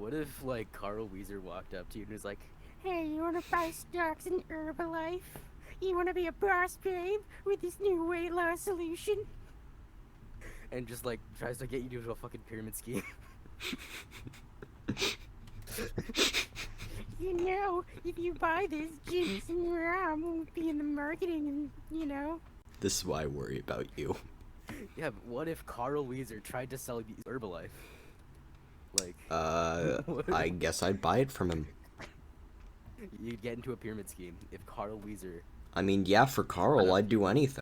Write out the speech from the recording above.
What if, like, Carl Wheezer walked up to you and was like, Hey, you wanna buy stocks in Herbalife? You wanna be a boss babe with this new weight loss solution? and just, like, tries to get you to do a fucking pyramid scheme? You know, if you buy this, James and Ram won't be in the marketing and, This is why I worry about you. Yeah, but what if Carl Wheezer tried to sell you Herbalife? Like, I guess I'd buy it from him. you'd get into a pyramid scheme if Carl Wheezer. I mean, yeah, for Carl, I'd do anything.